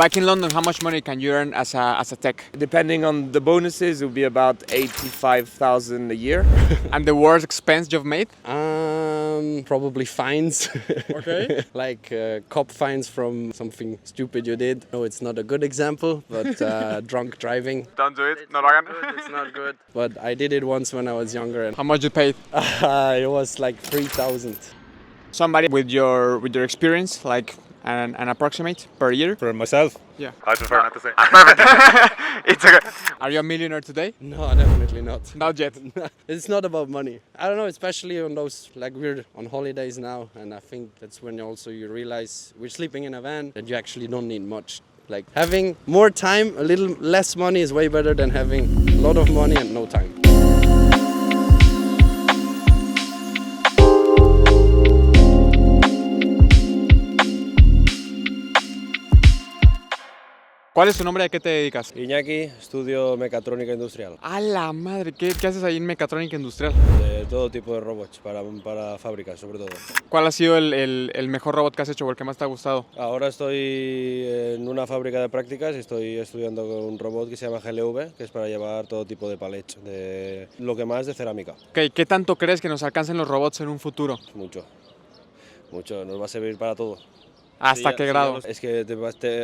Back in London, how much money can you earn as a tech? Depending on the bonuses, it would be about 85,000 a year. And the worst expense you've made? Probably fines. Okay. Like cop fines from something stupid you did. No, it's not a good example, but drunk driving. Don't do it. No lo hagan. It's not good. But I did it once when I was younger, and How much you paid? it was like 3,000. Somebody with your experience, like an approximate per year? For myself? Yeah. I prefer not to say. It's okay. Are you a millionaire today? No, definitely not. Not yet. It's not about money. I don't know, especially on those, like we're on holidays now, and I think that's when also you realize we're sleeping in a van, that you actually don't need much. Like having more time, a little less money is way better than having a lot of money and no time. ¿Cuál es tu nombre y a qué te dedicas? Iñaki, estudio mecatrónica industrial, A la madre, ¿qué haces ahí en mecatrónica industrial? de todo tipo de robots, para fábricas sobre todo. ¿Cuál ha sido el mejor robot que has hecho o el que más te ha gustado? Ahora estoy en una fábrica de prácticas y estoy estudiando con un robot que se llama GLV, que es para llevar todo tipo de palets, de lo que más de cerámica. Okay, ¿qué tanto crees que nos alcancen los robots en un futuro? Mucho, mucho, nos va a servir para todo. ¿Hasta Sí, qué sí, grado? Es que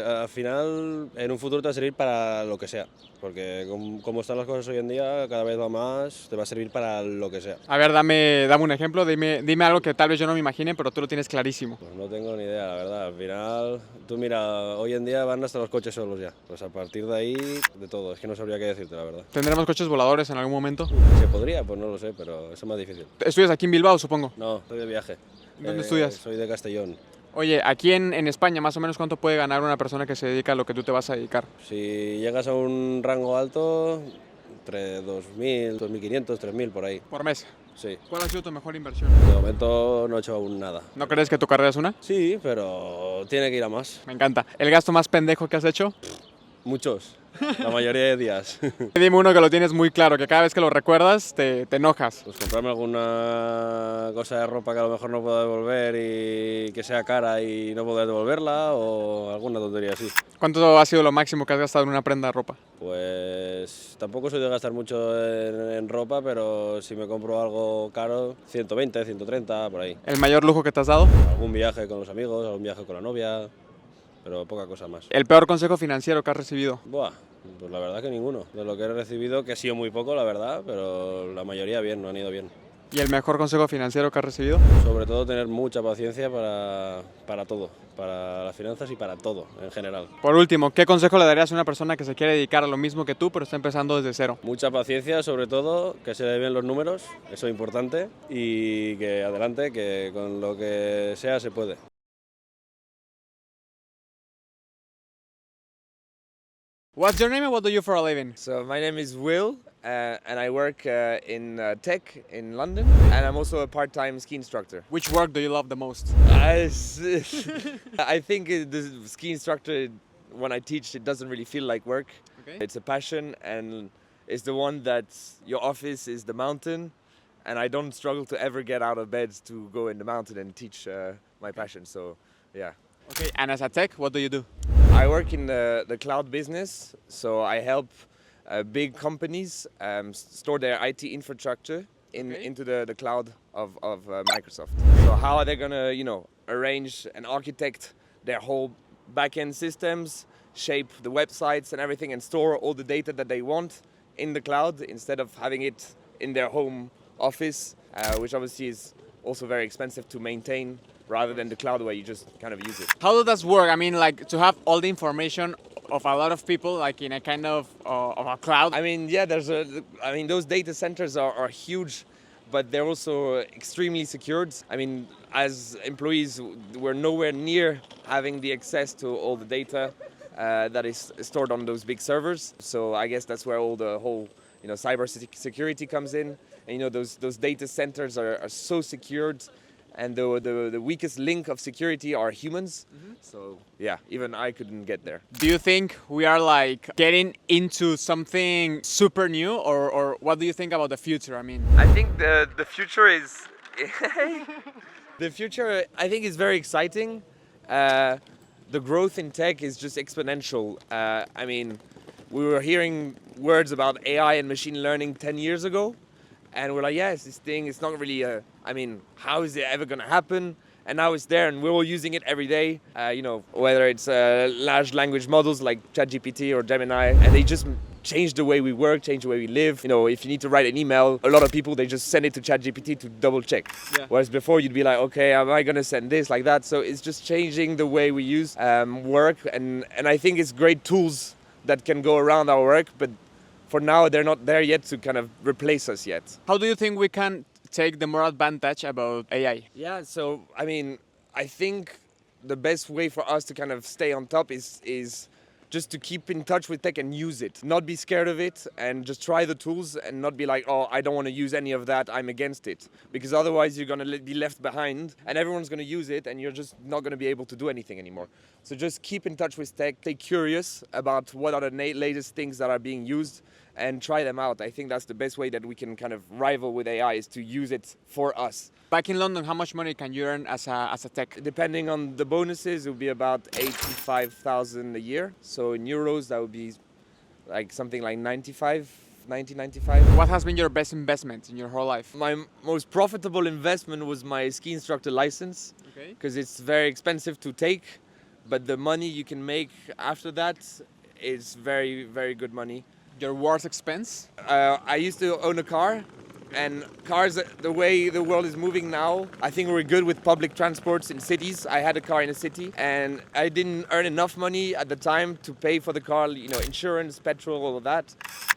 al final en un futuro te va a servir para lo que sea, porque como están las cosas hoy en día, cada vez va más, te va a servir para lo que sea. A ver, dame un ejemplo, dime algo que tal vez yo no me imagine, pero tú lo tienes clarísimo. Pues no tengo ni idea, la verdad. Al final, tú mira, hoy en día van hasta los coches solos ya. Pues a partir de ahí, de todo. Es que no sabría qué decirte, la verdad. ¿Tendremos coches voladores en algún momento? ¿Se podría? Pues no lo sé, pero eso es más difícil. ¿Estudias aquí en Bilbao, supongo? No, soy de viaje. ¿Dónde estudias? Soy de Castellón. Oye, aquí en España, más o menos, ¿cuánto puede ganar una persona que se dedica a lo que tú te vas a dedicar? Si llegas a un rango alto, entre 2.000, 2.500, 3.000 por ahí. Por mes. Sí. ¿Cuál ha sido tu mejor inversión? De momento no he hecho aún nada. ¿No crees que tu carrera es una? Sí, pero tiene que ir a más. Me encanta. ¿El gasto más pendejo que has hecho? Muchos. La mayoría de días. Dime uno que lo tienes muy claro, que cada vez que lo recuerdas te enojas. Pues comprarme alguna cosa de ropa que a lo mejor no pueda devolver y que sea cara y no poder devolverla o alguna tontería así. ¿Cuánto ha sido lo máximo que has gastado en una prenda de ropa? Pues tampoco soy de gastar mucho en ropa, pero si me compro algo caro, 120, 130, por ahí. ¿El mayor lujo que te has dado? Algún viaje con los amigos, algún viaje con la novia, pero poca cosa más. ¿El peor consejo financiero que has recibido? Buah, pues la verdad que ninguno. De lo que he recibido, que ha sido muy poco, la verdad, pero la mayoría bien, no han ido bien. ¿Y el mejor consejo financiero que has recibido? Sobre todo tener mucha paciencia para todo, para las finanzas y para todo en general. Por último, ¿qué consejo le darías a una persona que se quiere dedicar a lo mismo que tú, pero está empezando desde cero? Mucha paciencia, sobre todo, que se le den los números, eso es importante, y que adelante, que con lo que sea se puede. What's your name and what do you do for a living? So my name is Will, and I work in tech in London, and I'm also a part-time ski instructor. Which work do you love the most? I think the ski instructor, when I teach, it doesn't really feel like work. Okay. It's a passion, and it's the one that your office is the mountain, and I don't struggle to ever get out of bed to go in the mountain and teach my passion. So, yeah. Okay, and as a tech, what do you do? I work in the cloud business, so I help big companies store their IT infrastructure into the cloud of Microsoft. So how are they gonna, arrange and architect their whole backend systems, shape the websites and everything, and store all the data that they want in the cloud instead of having it in their home office, which obviously is also very expensive to maintain, rather than the cloud where you just kind of use it. How does that work? I mean, like to have all the information of a lot of people, like in a kind of a cloud. I mean, yeah, those data centers are huge, but they're also extremely secured. I mean, as employees, we're nowhere near having the access to all the data that is stored on those big servers. So I guess that's where all the whole, cyber security comes in. And those data centers are so secured. And the weakest link of security are humans. Mm-hmm. So yeah, even I couldn't get there. Do you think we are like getting into something super new, or what do you think about the future? I mean, I think the future is the future. I think is very exciting. the growth in tech is just exponential. I mean, we were hearing words about AI and machine learning 10 years ago, and we're like, yes, this thing is not really I mean, how is it ever going to happen? And now it's there, and we're all using it every day. You know, whether it's large language models like ChatGPT or Gemini, and they just change the way we work, change the way we live. You know, if you need to write an email, a lot of people, they just send it to ChatGPT to double check. Yeah. Whereas before you'd be like, okay, am I gonna send this like that? So it's just changing the way we use work, and I think it's great tools that can go around our work, but for now they're not there yet to kind of replace us yet. How do you think we can take the more advantage about AI? Yeah, so I mean, I think the best way for us to kind of stay on top is just to keep in touch with tech and use it. Not be scared of it and just try the tools and not be like, oh, I don't want to use any of that, I'm against it. Because otherwise you're going to be left behind and everyone's going to use it and you're just not going to be able to do anything anymore. So just keep in touch with tech, stay curious about what are the latest things that are being used and try them out. I think that's the best way that we can kind of rival with AI, is to use it for us. Back in London, how much money can you earn as a tech? Depending on the bonuses, it would be about 85,000 a year. So in euros, that would be like something like 95. What has been your best investment in your whole life? My most profitable investment was my ski instructor license, because it's very expensive to take, but the money you can make after that is very, very good money. Your worst expense? I used to own a car, and cars, the way the world is moving now, I think we're good with public transports in cities. I had a car in a city, and I didn't earn enough money at the time to pay for the car, you know, insurance, petrol, all of that.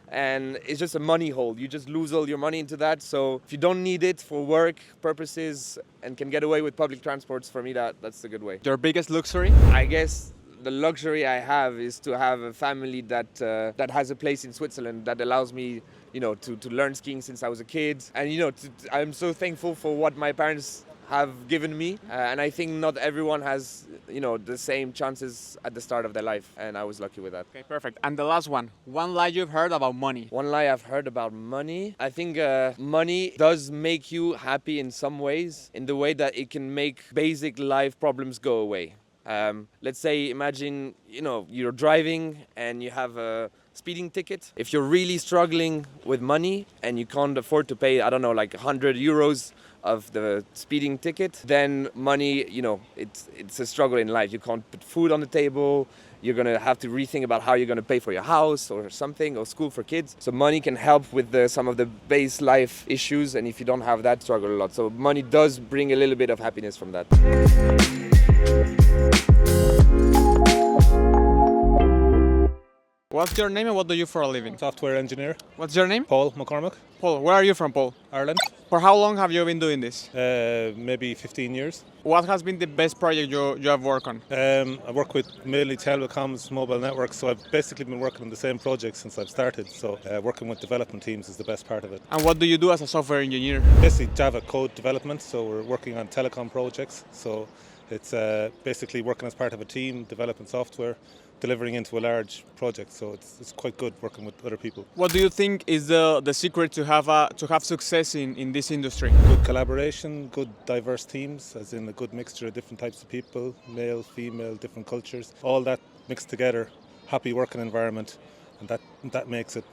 And it's just a money hole. You just lose all your money into that. So if you don't need it for work purposes and can get away with public transports, for me, that's the good way. Your biggest luxury? I guess the luxury I have is to have a family that has a place in Switzerland that allows me, you know, to learn skiing since I was a kid. And, you know, I'm so thankful for what my parents have given me. And I think not everyone has, you know, the same chances at the start of their life. And I was lucky with that. Okay, perfect. And the last one lie you've heard about money. One lie I've heard about money. I think money does make you happy in some ways, in the way that it can make basic life problems go away. Let's say, imagine, you know, you're driving and you have a speeding ticket. If you're really struggling with money and you can't afford to pay, I don't know, like 100 euros of the speeding ticket, then money, you know, it's a struggle in life. You can't put food on the table. You're going to have to rethink about how you're going to pay for your house or something, or school for kids. So money can help with some of the base life issues, and if you don't have that, struggle a lot. So money does bring a little bit of happiness from that. What's your name and what do you for a living? Software engineer, What's your name? Paul McCormick, Paul. Where are you from, Paul? Ireland. For how long have you been doing this? Maybe 15 years. What has been the best project you have worked on? I work with mainly telecoms, mobile networks, so I've basically been working on the same project since I've started. So working with development teams is the best part of it. And what do you do as a software engineer? Basically Java code development, so we're working on telecom projects. So it's basically working as part of a team, developing software, delivering into a large project, so it's quite good working with other people. What do you think is the secret to have success in this industry? Good collaboration, good diverse teams, as in a good mixture of different types of people, male, female, different cultures, all that mixed together, happy working environment, and that makes it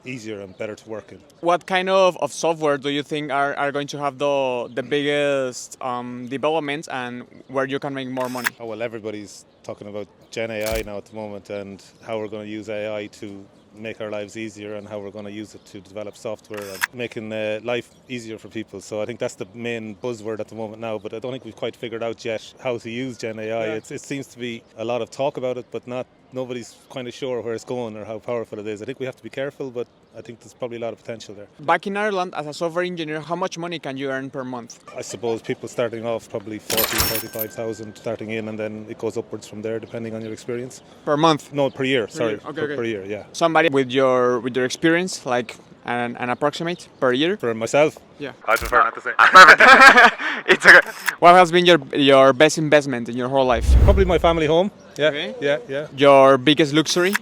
easier and better to work in. What kind of software do you think are going to have the biggest developments and where you can make more money? Oh, well, everybody's talking about Gen AI now at the moment and how we're going to use AI to make our lives easier and how we're going to use it to develop software and making life easier for people. So I think that's the main buzzword at the moment now, but I don't think we've quite figured out yet how to use Gen AI. Yeah. It seems to be a lot of talk about it, but nobody's kind of sure where it's going or how powerful it is. I think we have to be careful, but I think there's probably a lot of potential there. Back in Ireland, as a software engineer, how much money can you earn per month? I suppose people starting off probably 35,000 starting in, and then it goes upwards from there depending on your experience. Per month? No, per year, sorry. year. Okay. Per year, yeah. Somebody with your experience, like an approximate per year? For myself? Yeah. I prefer not to say. It's okay. What has been your best investment in your whole life? Probably my family home. Yeah, Okay. yeah. Your biggest luxury?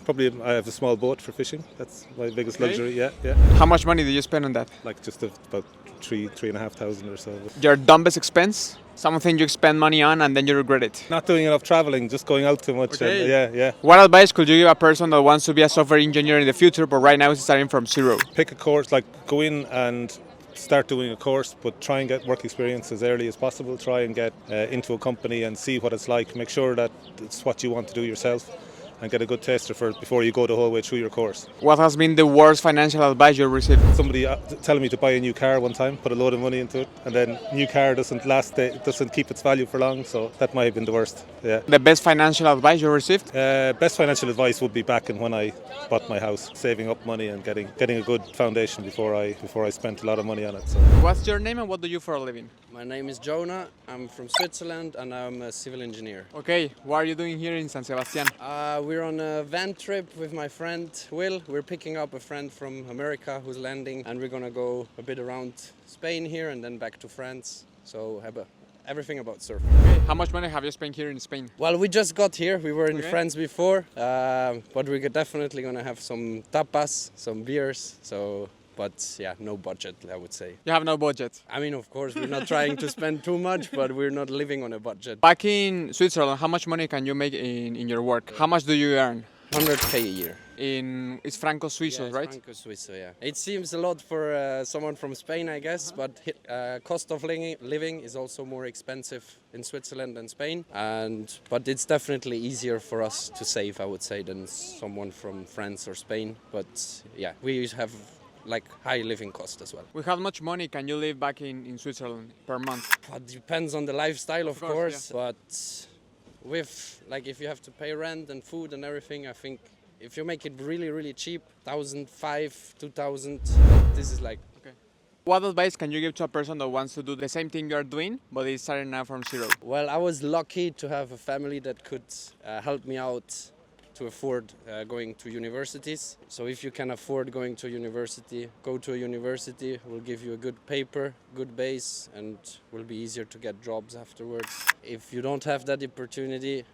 Probably I have a small boat for fishing. That's my biggest Okay. luxury. Yeah. How much money did you spend on that? Like just about 3,500 or so. Your dumbest expense? Something you spend money on and then you regret it. Not doing enough traveling, just going out too much. Okay. And yeah. What advice could you give a person that wants to be a software engineer in the future but right now is starting from zero? Pick a course, like go in and start doing a course, but try and get work experience as early as possible. Try and get into a company and see what it's like. Make sure that it's what you want to do yourself and get a good taster for it before you go the whole way through your course. What has been the worst financial advice you received? Somebody telling me to buy a new car one time, put a load of money into it, and then new car doesn't last, it doesn't keep its value for long, so that might have been the worst. Yeah. The best financial advice you received? Best financial advice would be back in when I bought my house, saving up money and getting a good foundation before I spent a lot of money on it. So. What's your name and what do you for a living? My name is Jonah, I'm from Switzerland and I'm a civil engineer. Okay, what are you doing here in San Sebastián? We're on a van trip with my friend Will. We're picking up a friend from America who's landing and we're gonna go a bit around Spain here and then back to France. So have everything about surfing. How much money have you spent here in Spain? Well, we just got here. We were in Okay. France before, but we're definitely gonna have some tapas, some beers. But yeah, no budget, I would say. You have no budget. I mean, of course, we're not trying to spend too much, but we're not living on a budget. Back in Switzerland, how much money can you make in your work? How much do you earn? 100K a year. It's Franco Suizo, Yeah, it's right? Franco Suizo, yeah. It seems a lot for someone from Spain, I guess, but cost of living is also more expensive in Switzerland than Spain. But it's definitely easier for us to save, I would say, than someone from France or Spain. But yeah, we have like high living cost as well. With how much money can you live back in Switzerland per month? It depends on the lifestyle, of course, course, but with like if you have to pay rent and food and everything, I think if you make it really, really cheap, 1,500, 2,000, this is like. What advice can you give to a person that wants to do the same thing you're doing, but is starting now from zero? Well, I was lucky to have a family that could help me out to afford going to universities. So if you can afford going to university, go to a university, will give you a good paper, good base, and will be easier to get jobs afterwards. If you don't have that opportunity,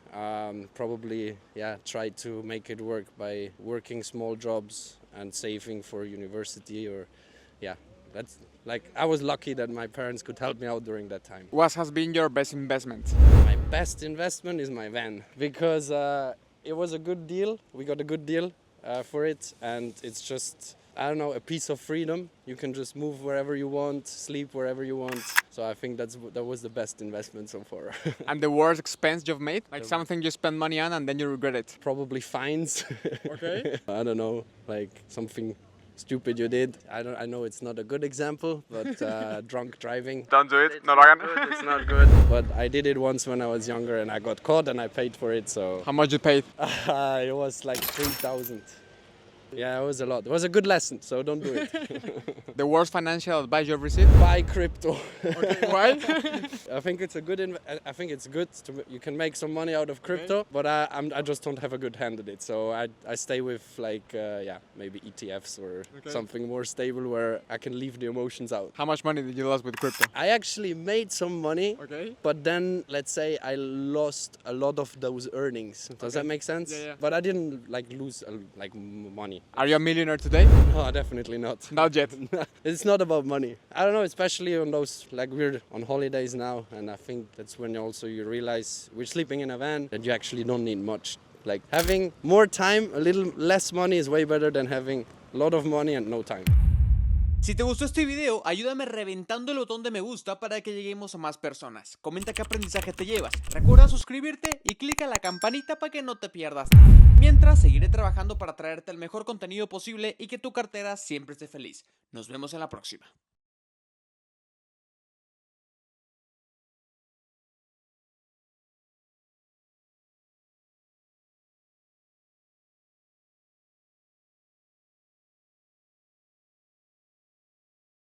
probably try to make it work by working small jobs and saving for university that's like I was lucky that my parents could help me out during that time. What has been your best investment? My best investment is my van because it was a good deal. We got a good deal for it, and it's just, I don't know, a piece of freedom. You can just move wherever you want, sleep wherever you want. So I think that was the best investment so far. And the worst expense you've made? Like something you spend money on and then you regret it? Probably fines. Okay. I don't know, like something stupid you did. I know it's not a good example, but drunk driving. Don't do it. It's No lo not hagan. good, it's not good. But I did it once when I was younger and I got caught and I paid for it, so How much you paid? it was like 3,000. Yeah, it was a lot. It was a good lesson, so don't do it. The worst financial advice you've received? Buy crypto. Okay, why? I think it's a good. I think it's good. You can make some money out of crypto, but I just don't have a good hand at it. So I stay with like maybe ETFs or something more stable where I can leave the emotions out. How much money did you lose with crypto? I actually made some money, Okay. but then let's say I lost a lot of those earnings. Does that make sense? Yeah. But I didn't like lose like money. Are you a millionaire today? No, definitely not. Not yet. It's not about money. I don't know, especially on those, like we're on holidays now, and I think that's when also you realize we're sleeping in a van that you actually don't need much. Like having more time, a little less money is way better than having a lot of money and no time. Si te gustó este video, ayúdame reventando el botón de me gusta para que lleguemos a más personas. Comenta qué aprendizaje te llevas. Recuerda suscribirte y clica la campanita para que no te pierdas nada. Mientras, seguiré trabajando para traerte el mejor contenido posible y que tu cartera siempre esté feliz. Nos vemos en la próxima.